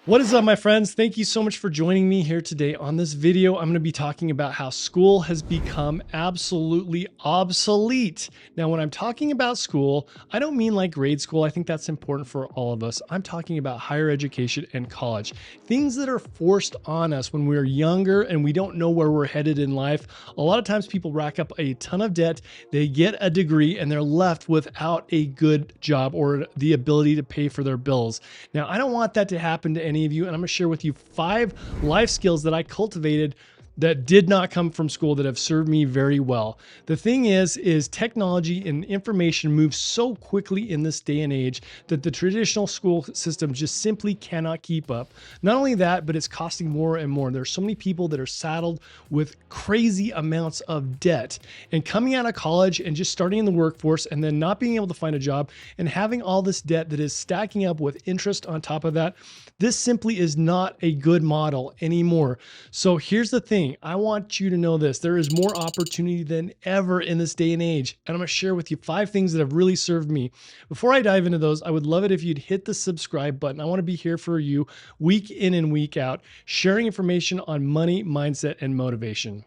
What is up, my friends? Thank you so much for joining me here today. On this video, I'm going to be talking about how school has become absolutely obsolete. Now, when I'm talking about school, I don't mean like grade school. I think that's important for all of us. I'm talking about higher education and college, things that are forced on us when we're younger and we don't know where we're headed in life. A lot of times people rack up a ton of debt, they get a degree, and they're left without a good job or the ability to pay for their bills. Now, I don't want that to happen to any of you, and I'm going to share with you 5 life skills that I cultivated that did not come from school that have served me very well. The thing is technology and information moves so quickly in this day and age that the traditional school system just simply cannot keep up. Not only that, but it's costing more and more. There's so many people that are saddled with crazy amounts of debt, and coming out of college and just starting in the workforce and then not being able to find a job and having all this debt that is stacking up with interest on top of that. This simply is not a good model anymore. So here's the thing. I want you to know this. There is more opportunity than ever in this day and age. And I'm going to share with you 5 things that have really served me. Before I dive into those, I would love it if you'd hit the subscribe button. I want to be here for you week in and week out, sharing information on money, mindset, and motivation.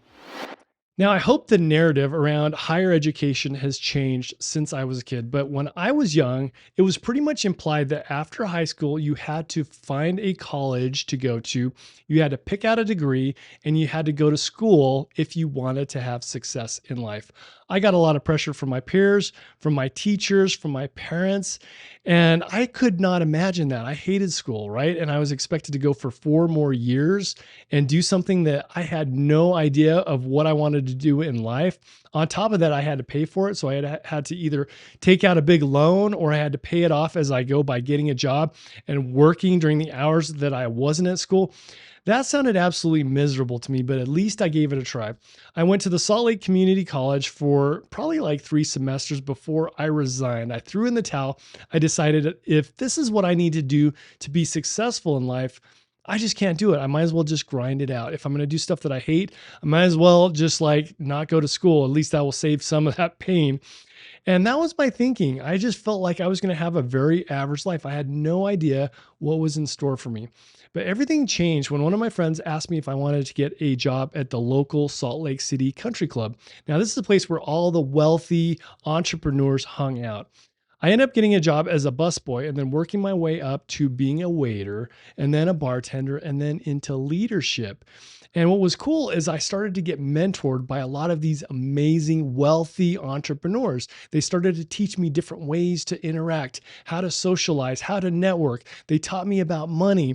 Now, I hope the narrative around higher education has changed since I was a kid, but when I was young, it was pretty much implied that after high school, you had to find a college to go to, you had to pick out a degree, and you had to go to school if you wanted to have success in life. I got a lot of pressure from my peers, from my teachers, from my parents, and I could not imagine that. I hated school, right? And I was expected to go for 4 more years and do something that I had no idea of what I wanted to do in life. On top of that, I had to pay for it. So I had to either take out a big loan or I had to pay it off as I go by getting a job and working during the hours that I wasn't at school. That sounded absolutely miserable to me, but at least I gave it a try. I went to the Salt Lake Community College for probably like 3 semesters before I resigned. I threw in the towel. I decided if this is what I need to do to be successful in life, I just can't do it. I might as well just grind it out. If I'm going to do stuff that I hate, I might as well just like not go to school. At least that will save some of that pain. And that was my thinking. I just felt like I was going to have a very average life. I had no idea what was in store for me. But everything changed when one of my friends asked me if I wanted to get a job at the local Salt Lake City Country Club. Now, this is a place where all the wealthy entrepreneurs hung out. I ended up getting a job as a busboy and then working my way up to being a waiter and then a bartender and then into leadership. And what was cool is I started to get mentored by a lot of these amazing, wealthy entrepreneurs. They started to teach me different ways to interact, how to socialize, how to network. They taught me about money,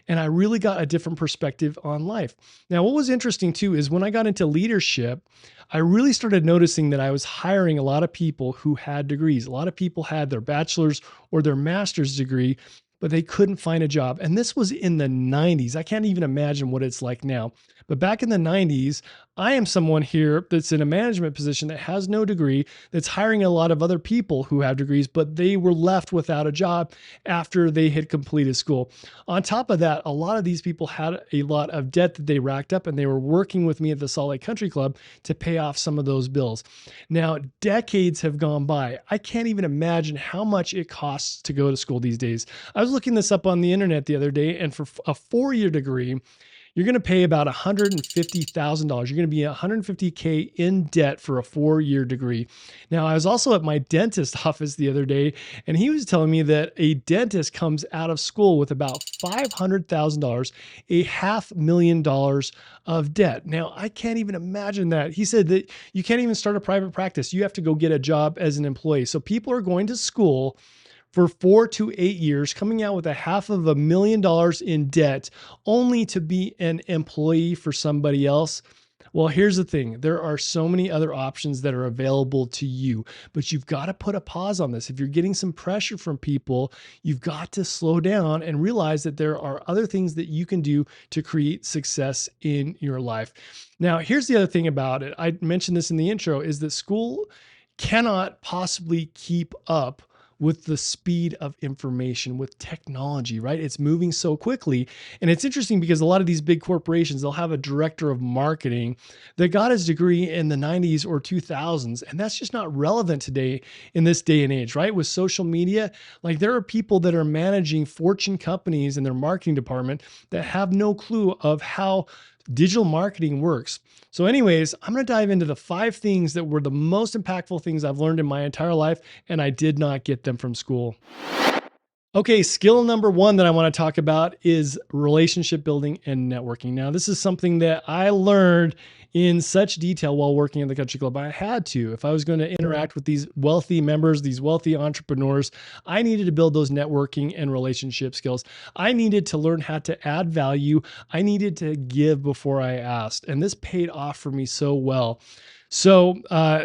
and I really got a different perspective on life. Now, what was interesting too is when I got into leadership, I really started noticing that I was hiring a lot of people who had degrees. A lot of people had their bachelor's or their master's degree, but they couldn't find a job. And this was in the 90s. I can't even imagine what it's like now. But back in the 90s, I am someone here that's in a management position that has no degree, that's hiring a lot of other people who have degrees, but they were left without a job after they had completed school. On top of that, a lot of these people had a lot of debt that they racked up, and they were working with me at the Salt Lake Country Club to pay off some of those bills. Now, decades have gone by. I can't even imagine how much it costs to go to school these days. I was looking this up on the internet the other day, and for a 4-year degree, you're going to pay about $150,000. You're going to be $150K in debt for a 4-year degree. Now, I was also at my dentist office the other day, and he was telling me that a dentist comes out of school with about $500,000, $500,000 of debt. Now, I can't even imagine that. He said that you can't even start a private practice. You have to go get a job as an employee. So people are going to school for 4 to 8 years, coming out with $500,000 in debt only to be an employee for somebody else. Well, here's the thing. There are so many other options that are available to you, but you've got to put a pause on this. If you're getting some pressure from people, you've got to slow down and realize that there are other things that you can do to create success in your life. Now, here's the other thing about it. I mentioned this in the intro, is that school cannot possibly keep up with the speed of information, with technology, right? It's moving so quickly. And it's interesting because a lot of these big corporations, they'll have a director of marketing that got his degree in the 90s or 2000s. And that's just not relevant today in this day and age, right? With social media, like there are people that are managing Fortune companies in their marketing department that have no clue of how digital marketing works. So, anyways, I'm going to dive into the 5 things that were the most impactful things I've learned in my entire life, and I did not get them from school. Okay, skill number 1 that I want to talk about is relationship building and networking. Now, this is something that I learned in such detail while working in the country club. I had to. If I was going to interact with these wealthy members, these wealthy entrepreneurs, I needed to build those networking and relationship skills. I needed to learn how to add value. I needed to give before I asked. And this paid off for me so well. So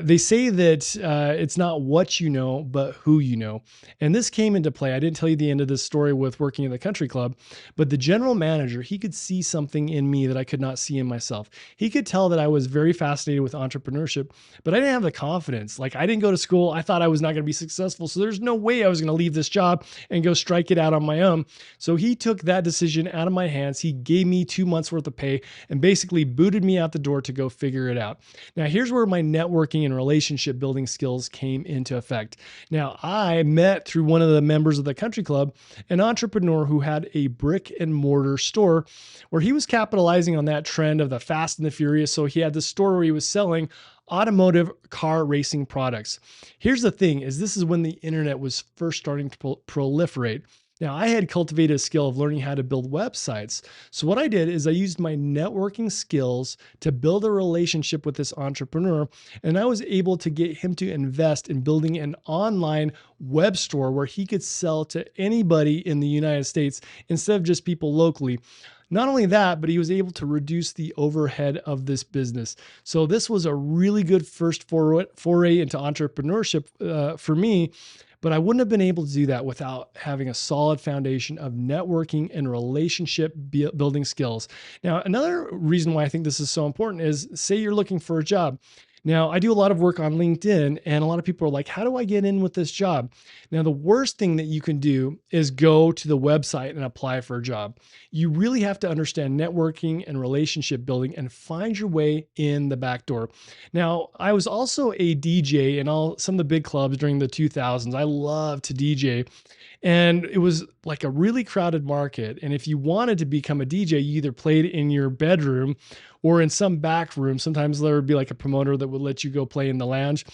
they say that it's not what you know, but who you know. And this came into play. I didn't tell you the end of this story with working at the country club, but the general manager, he could see something in me that I could not see in myself. He could tell that I was very fascinated with entrepreneurship, but I didn't have the confidence. Like I didn't go to school. I thought I was not going to be successful. So there's no way I was going to leave this job and go strike it out on my own. So he took that decision out of my hands. He gave me 2 months worth of pay and basically booted me out the door to go figure it out. Now, here's where my networking and relationship building skills came into effect. Now, I met through one of the members of the country club, an entrepreneur who had a brick and mortar store where he was capitalizing on that trend of the fast and the furious. So he had this store where he was selling automotive car racing products. Here's the thing is this is when the internet was first starting to proliferate. Now, I had cultivated a skill of learning how to build websites. So what I did is I used my networking skills to build a relationship with this entrepreneur, and I was able to get him to invest in building an online web store where he could sell to anybody in the United States instead of just people locally. Not only that, but he was able to reduce the overhead of this business. So this was a really good first foray into entrepreneurship for me. But I wouldn't have been able to do that without having a solid foundation of networking and relationship building skills. Now, another reason why I think this is so important is say you're looking for a job. Now, I do a lot of work on LinkedIn, and a lot of people are like, how do I get in with this job? Now, the worst thing that you can do is go to the website and apply for a job. You really have to understand networking and relationship building and find your way in the back door. Now, I was also a DJ in some of the big clubs during the 2000s. I loved to DJ. And it was like a really crowded market. And if you wanted to become a DJ, you either played in your bedroom or in some back room. Sometimes there would be like a promoter that would let you go play in the lounge.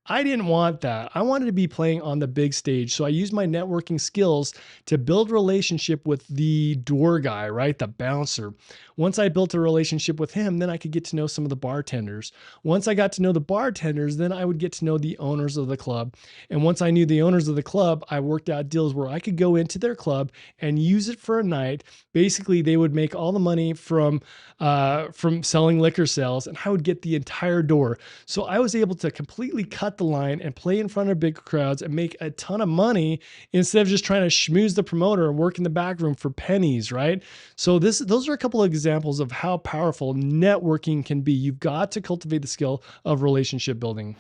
I didn't want that. I wanted to be playing on the big stage. So I used my networking skills to build relationship with the door guy, right? The bouncer. Once I built a relationship with him, then I could get to know some of the bartenders. Once I got to know the bartenders, then I would get to know the owners of the club. And once I knew the owners of the club, I worked out deals where I could go into their club and use it for a night. Basically, they would make all the money from selling liquor sales, and I would get the entire door. So I was able to completely cut the line and play in front of big crowds and make a ton of money instead of just trying to schmooze the promoter and work in the back room for pennies, right? So those are a couple of examples of how powerful networking can be. You've got to cultivate the skill of relationship building.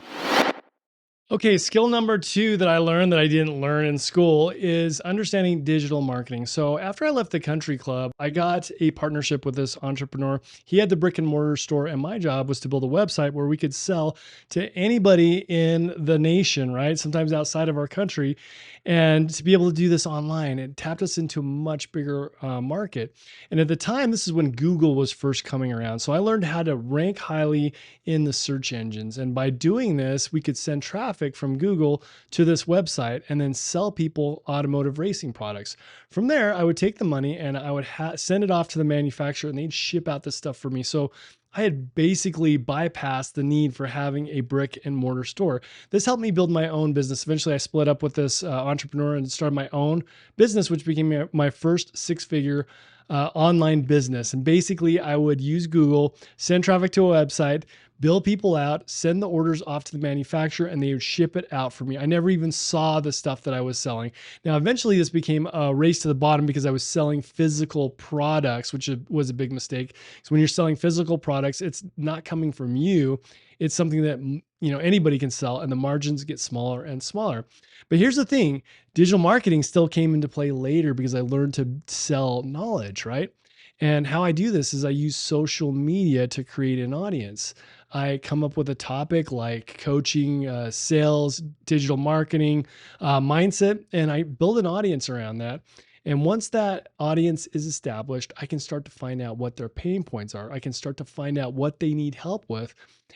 Okay, skill number 2 that I learned that I didn't learn in school is understanding digital marketing. So after I left the country club, I got a partnership with this entrepreneur. He had the brick and mortar store, and my job was to build a website where we could sell to anybody in the nation, right? Sometimes outside of our country. And to be able to do this online, it tapped us into a much bigger market. And at the time, this is when Google was first coming around. So I learned how to rank highly in the search engines. And by doing this, we could send traffic from Google to this website and then sell people automotive racing products. From there, I would take the money and I would send it off to the manufacturer and they'd ship out this stuff for me. So I had basically bypassed the need for having a brick and mortar store. This helped me build my own business. Eventually, I split up with this entrepreneur and started my own business, which became my first 6-figure online business. And basically, I would use Google, send traffic to a website, bill people out, send the orders off to the manufacturer, and they would ship it out for me. I never even saw the stuff that I was selling. Now, eventually this became a race to the bottom because I was selling physical products, which was a big mistake. So when you're selling physical products, it's not coming from you. it's something that anybody can sell, and the margins get smaller and smaller. But here's the thing: digital marketing still came into play later because I learned to sell knowledge, right? And how I do this is I use social media to create an audience. I come up with a topic like coaching, sales, digital marketing, mindset, and I build an audience around that. And once that audience is established, I can start to find out what their pain points are. I can start to find out what they need help with,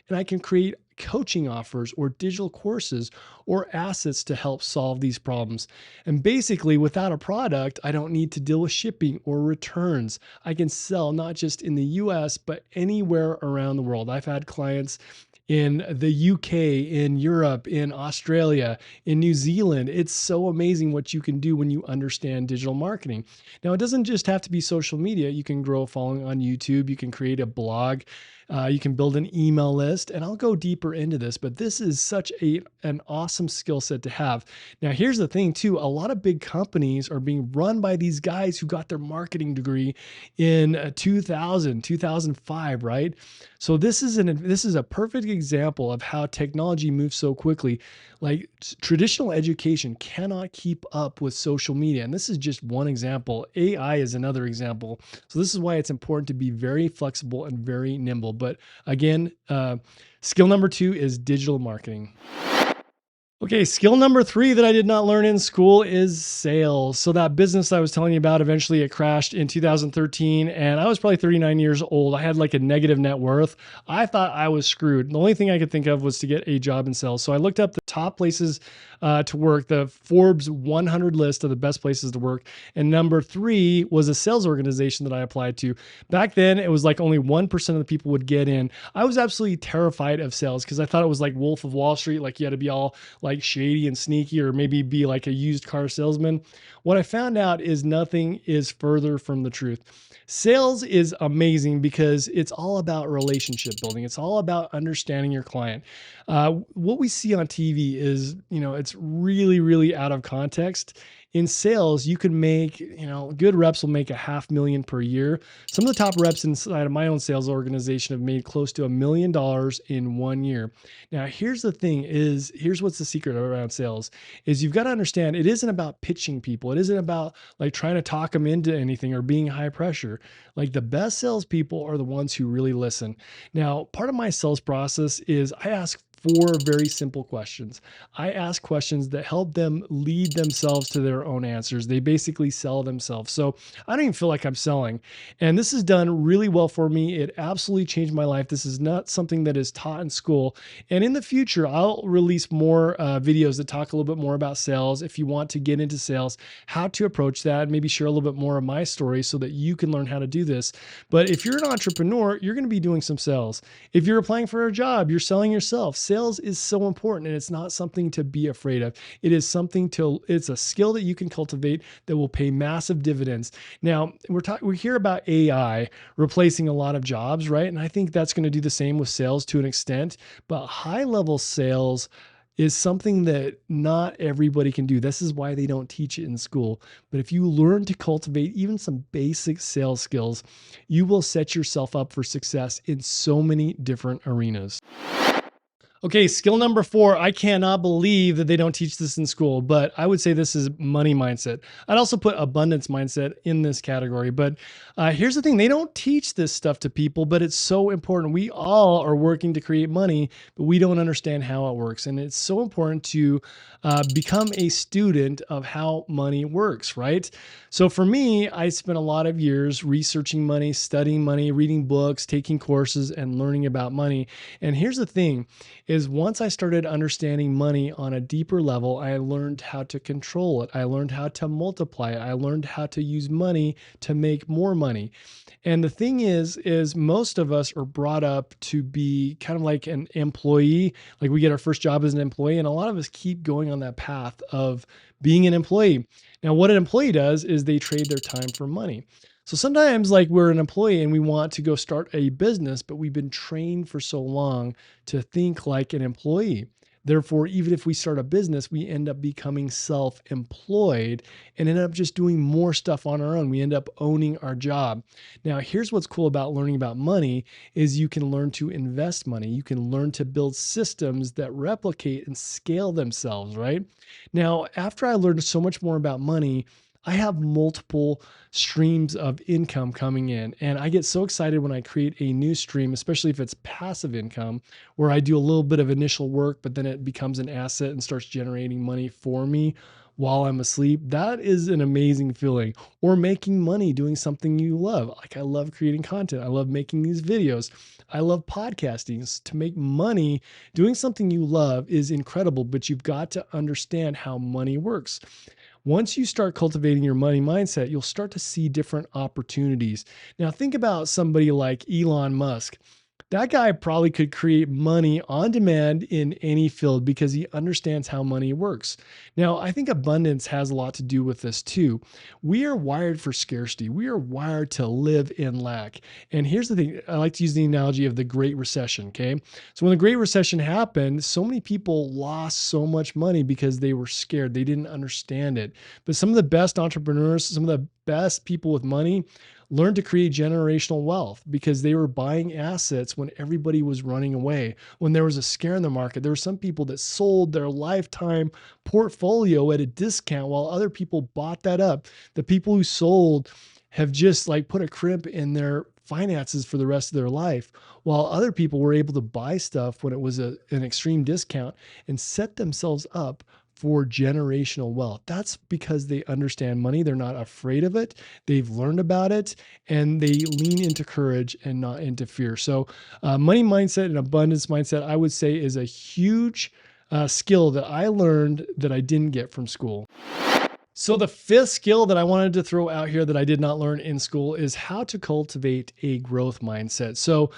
and I can create coaching offers or digital courses or assets to help solve these problems. And basically, without a product, I don't need to deal with shipping or returns. I can sell not just in the US, but anywhere around the world. I've had clients in the UK, in Europe, in Australia, in New Zealand. It's so amazing what you can do when you understand digital marketing. Now, it doesn't just have to be social media. You can grow a following on YouTube, you can create a blog, you can build an email list, and I'll go deeper into this, but this is such an awesome skill set to have. Now, here's the thing too, a lot of big companies are being run by these guys who got their marketing degree in 2000, 2005, right? So this is a perfect example of how technology moves so quickly. Like traditional education cannot keep up with social media. And this is just one example. AI is another example. So this is why it's important to be very flexible and very nimble. But again, skill number 2 is digital marketing. Okay, skill number 3 that I did not learn in school is sales. So that business I was telling you about, eventually it crashed in 2013, and I was probably 39 years old. I had like a negative net worth. I thought I was screwed. The only thing I could think of was to get a job in sales. So I looked up the top places to work, the Forbes 100 list of the best places to work, and number 3 was a sales organization that I applied to. Back then, it was like only 1% of the people would get in. I was absolutely terrified of sales because I thought it was like Wolf of Wall Street, like you had to be all like shady and sneaky, or maybe be like a used car salesman. What I found out is nothing is further from the truth. Sales is amazing because it's all about relationship building. It's all about understanding your client. What we see on TV is, it's really, really out of context. In sales, you can make, good reps will make $500,000 per year. Some of the top reps inside of my own sales organization have made close to $1 million in 1 year. Now, here's the thing here's what's the secret around sales is you've got to understand it isn't about pitching people. It isn't about like trying to talk them into anything or being high pressure. Like the best salespeople are the ones who really listen. Now, part of my sales process is I ask 4 very simple questions. I ask questions that help them lead themselves to their own answers. They basically sell themselves. So I don't even feel like I'm selling. And this is done really well for me. It absolutely changed my life. This is not something that is taught in school. And in the future, I'll release more videos that talk a little bit more about sales. If you want to get into sales, how to approach that, maybe share a little bit more of my story so that you can learn how to do this. But if you're an entrepreneur, you're going to be doing some sales. If you're applying for a job, you're selling yourself. Sales is so important, and it's not something to be afraid of. It's a skill that you can cultivate that will pay massive dividends. Now, we hear about AI replacing a lot of jobs, right? And I think that's going to do the same with sales to an extent, but high level sales is something that not everybody can do. This is why they don't teach it in school. But if you learn to cultivate even some basic sales skills, you will set yourself up for success in so many different arenas. Okay, skill number 4. I cannot believe that they don't teach this in school, but I would say this is money mindset. I'd also put abundance mindset in this category. But here's the thing: they don't teach this stuff to people, but it's so important. We all are working to create money, but we don't understand how it works. And it's so important to become a student of how money works, right? So for me, I spent a lot of years researching money, studying money, reading books, taking courses, and learning about money. And here's the thing is once I started understanding money on a deeper level, I learned how to control it. I learned how to multiply it. I learned how to use money to make more money. And the thing is most of us are brought up to be kind of like an employee. Like we get our first job as an employee, and a lot of us keep going on that path of being an employee. Now, what an employee does is they trade their time for money. So sometimes like we're an employee and we want to go start a business, but we've been trained for so long to think like an employee. Therefore, even if we start a business, we end up becoming self-employed and end up just doing more stuff on our own. We end up owning our job. Now, here's what's cool about learning about money is you can learn to invest money. You can learn to build systems that replicate and scale themselves, right? Now, after I learned so much more about money, I have multiple streams of income coming in. And I get so excited when I create a new stream, especially if it's passive income, where I do a little bit of initial work, but then it becomes an asset and starts generating money for me while I'm asleep. That is an amazing feeling. Or making money doing something you love. Like I love creating content. I love making these videos. I love podcasting. To make money doing something you love is incredible, but you've got to understand how money works. Once you start cultivating your money mindset, you'll start to see different opportunities. Now, think about somebody like Elon Musk. That guy probably could create money on demand in any field because he understands how money works. Now, I think abundance has a lot to do with this too. We are wired for scarcity. We are wired to live in lack. And here's the thing, I like to use the analogy of the Great Recession, okay? So when the Great Recession happened, so many people lost so much money because they were scared. They didn't understand it. But some of the best entrepreneurs, some of the best people with money learned to create generational wealth because they were buying assets when everybody was running away. When there was a scare in the market, there were some people that sold their lifetime portfolio at a discount while other people bought that up. The people who sold have just like put a crimp in their finances for the rest of their life, while other people were able to buy stuff when it was an extreme discount and set themselves up for generational wealth. That's because they understand money. They're not afraid of it. They've learned about it and they lean into courage and not into fear. So money mindset and abundance mindset, I would say, is a huge skill that I learned that I didn't get from school. So the fifth skill that I wanted to throw out here that I did not learn in school is how to cultivate a growth mindset. So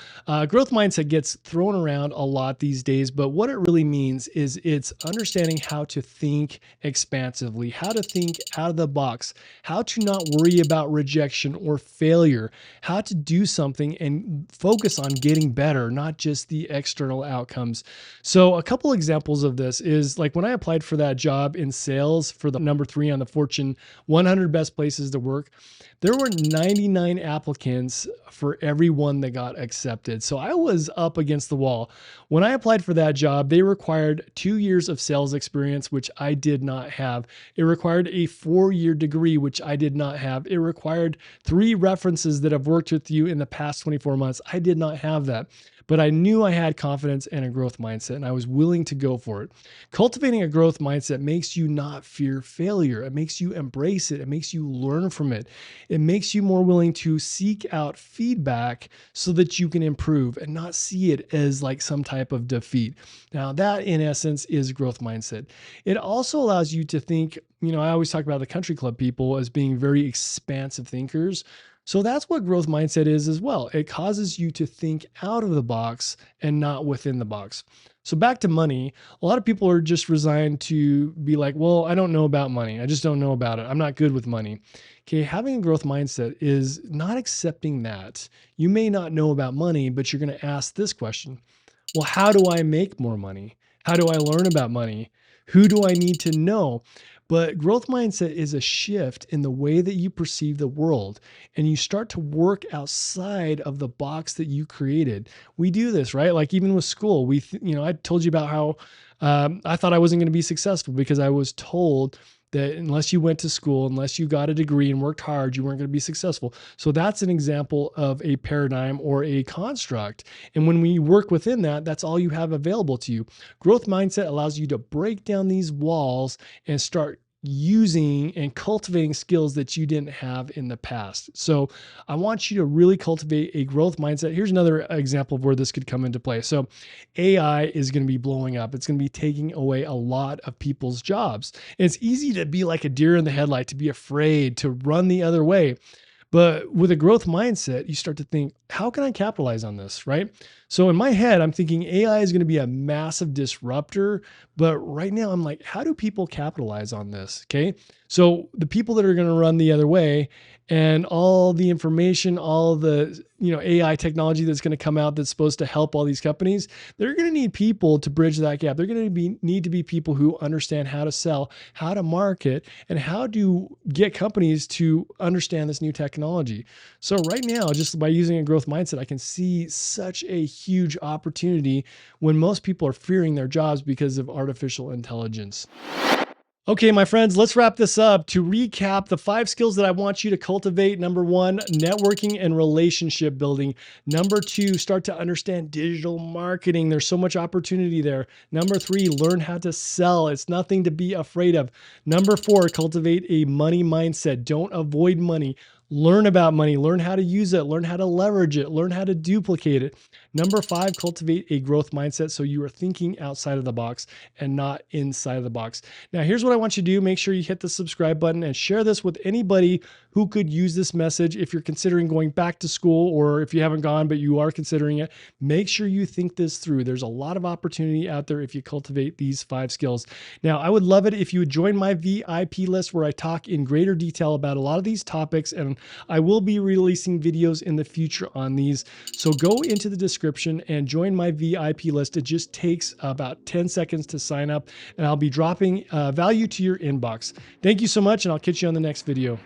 growth mindset gets thrown around a lot these days, but what it really means is it's understanding how to think expansively, how to think out of the box, how to not worry about rejection or failure, how to do something and focus on getting better, not just the external outcomes. So a couple examples of this is like when I applied for that job in sales for the number 3 on the Fortune 100 best places to work, there were 99 applicants for every one that got accepted. So I was up against the wall. When I applied for that job, they required 2 years of sales experience, which I did not have. It required a 4-year degree, which I did not have. It required 3 references that have worked with you in the past 24 months. I did not have that. But I knew I had confidence and a growth mindset, and I was willing to go for it. Cultivating a growth mindset makes you not fear failure. It makes you embrace it. It makes you learn from it. It makes you more willing to seek out feedback so that you can improve and not see it as like some type of defeat. Now, that in essence is growth mindset. It also allows you to think, I always talk about the country club people as being very expansive thinkers. So that's what growth mindset is as well. It causes you to think out of the box and not within the box. So back to money, a lot of people are just resigned to be like, well, I don't know about money. I just don't know about it. I'm not good with money. Okay, having a growth mindset is not accepting that. You may not know about money, but you're going to ask this question. Well, how do I make more money? How do I learn about money? Who do I need to know? But growth mindset is a shift in the way that you perceive the world, and you start to work outside of the box that you created. We do this, right? Like even with school, I told you about how I thought I wasn't going to be successful because I was told that unless you went to school, unless you got a degree and worked hard, you weren't going to be successful. So that's an example of a paradigm or a construct. And when we work within that, that's all you have available to you. Growth mindset allows you to break down these walls and start using and cultivating skills that you didn't have in the past. So I want you to really cultivate a growth mindset. Here's another example of where this could come into play. So AI is going to be blowing up. It's going to be taking away a lot of people's jobs. And it's easy to be like a deer in the headlight, to be afraid, to run the other way. But with a growth mindset, you start to think, how can I capitalize on this, right? So in my head, I'm thinking AI is going to be a massive disruptor. But right now I'm like, how do people capitalize on this? Okay. So the people that are going to run the other way and all the information, all the AI technology that's going to come out that's supposed to help all these companies, they're going to need people to bridge that gap. They're going to need to be people who understand how to sell, how to market, and how to get companies to understand this new technology. So right now, just by using a growth mindset, I can see such a huge opportunity when most people are fearing their jobs because of artificial intelligence. Okay, my friends, let's wrap this up. To recap, the 5 skills that I want you to cultivate: number 1, networking and relationship building. Number 2, start to understand digital marketing. There's so much opportunity there. Number 3, learn how to sell. It's nothing to be afraid of. Number 4, cultivate a money mindset. Don't avoid money. Learn about money, learn how to use it, learn how to leverage it, learn how to duplicate it. Number 5, cultivate a growth mindset so you are thinking outside of the box and not inside of the box. Now, here's what I want you to do. Make sure you hit the subscribe button and share this with anybody who could use this message. If you're considering going back to school, or if you haven't gone, but you are considering it, make sure you think this through. There's a lot of opportunity out there if you cultivate these 5 skills. Now, I would love it if you would join my VIP list where I talk in greater detail about a lot of these topics, and I will be releasing videos in the future on these. So go into the description and join my VIP list. It just takes about 10 seconds to sign up, and I'll be dropping value to your inbox. Thank you so much, and I'll catch you on the next video.